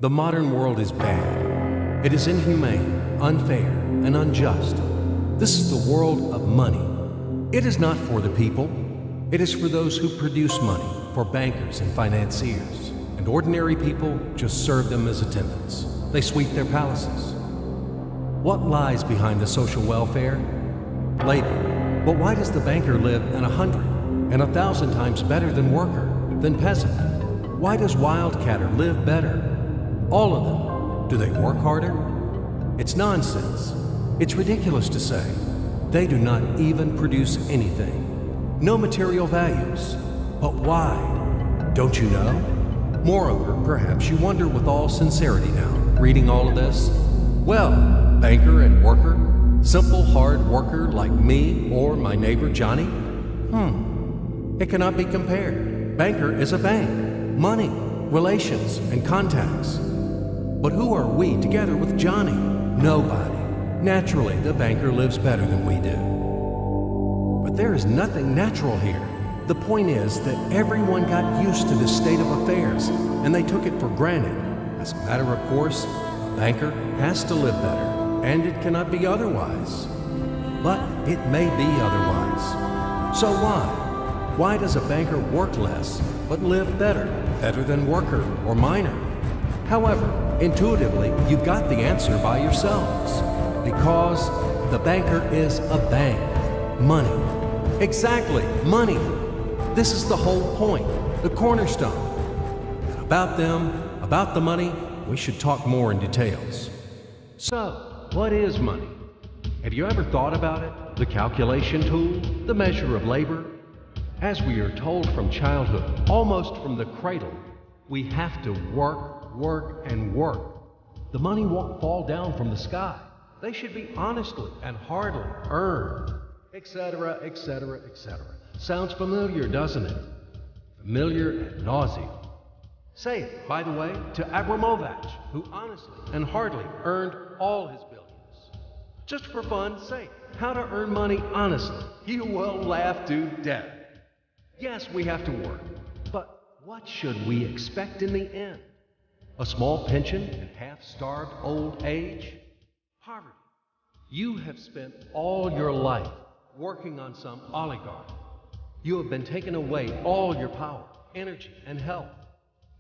The modern world is bad. It is inhumane, unfair, and unjust. This is the world of money. It is not for the people. It is for those who produce money, for bankers and financiers. And ordinary people just serve them as attendants. They sweep their palaces. What lies behind the social welfare? Labor. But why does the banker live in 100 and 1,000 times better than worker, than peasant? Why does wildcatter live better? All of them. Do they work harder? It's nonsense. It's ridiculous to say. They do not even produce anything. No material values. But why? Don't you know? Moreover, perhaps you wonder with all sincerity now, reading all of this. Well, banker and worker, simple hard worker like me or my neighbor Johnny? It cannot be compared. Banker is a bank, money, relations, and contacts. But who are we together with Johnny? Nobody. Naturally, the banker lives better than we do. But there is nothing natural here. The point is that everyone got used to this state of affairs, and they took it for granted. As a matter of course, a banker has to live better, and it cannot be otherwise. But it may be otherwise. So why? Why does a banker work less, but live better? Better than worker or miner? However, intuitively, you've got the answer by yourselves. Because the banker is a bank. Money. Exactly, money. This is the whole point, the cornerstone. And about them, about the money, we should talk more in details. So, what is money? Have you ever thought about it? The calculation tool, the measure of labor? As we are told from childhood, almost from the cradle, we have to work, work, and work. The money won't fall down from the sky. They should be honestly and hardly earned, etc., etc., etc. Sounds familiar, doesn't it? Familiar ad nauseum. Say it, by the way, to Abramovich, who honestly and hardly earned all his billions. Just for fun, say how to earn money honestly. You will laugh to death. Yes, we have to work, but what should we expect in the end? A small pension and half-starved old age? Poverty. You have spent all your life working on some oligarch. You have been taken away all your power, energy, and health.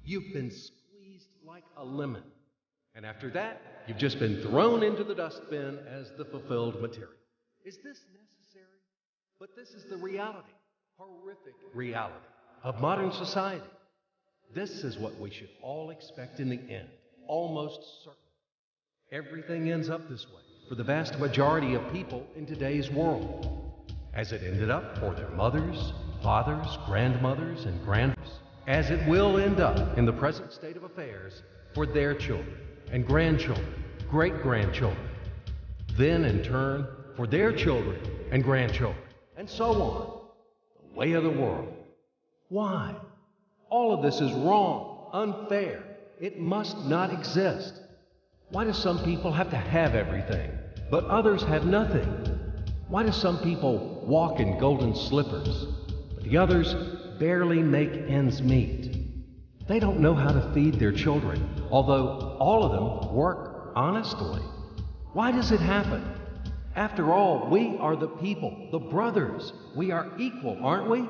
You've been squeezed like a lemon. And after that, you've just been thrown into the dustbin as the fulfilled material. Is this necessary? But this is the reality, horrific reality of modern society. This is what we should all expect in the end, almost certain. Everything ends up this way for the vast majority of people in today's world, as it ended up for their mothers, fathers, grandmothers, and grandfathers, as it will end up in the present state of affairs for their children and grandchildren, great-grandchildren, then in turn for their children and grandchildren, and so on. The way of the world. Why? All of this is wrong, unfair. It must not exist. Why do some people have to have everything, but others have nothing? Why do some people walk in golden slippers, but the others barely make ends meet? They don't know how to feed their children, although all of them work honestly. Why does it happen? After all, we are the people, the brothers. We are equal, aren't we?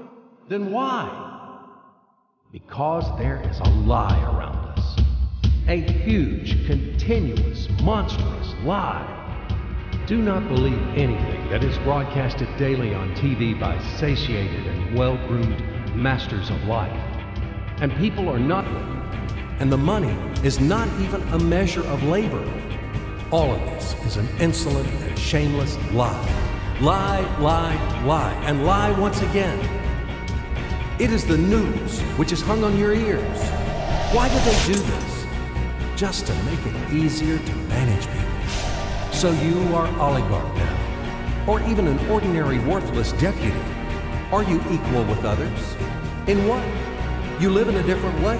Then why? Because there is a lie around us. A huge, continuous, monstrous lie. Do not believe anything that is broadcasted daily on TV by satiated and well-groomed masters of life. And people are not working. And the money is not even a measure of labor. All of this is an insolent and shameless lie. Lie, lie, lie, and lie once again. It is the news which is hung on your ears. Why do they do this? Just to make it easier to manage people. So you are oligarch now, or even an ordinary worthless deputy. Are you equal with others? In what? You live in a different way.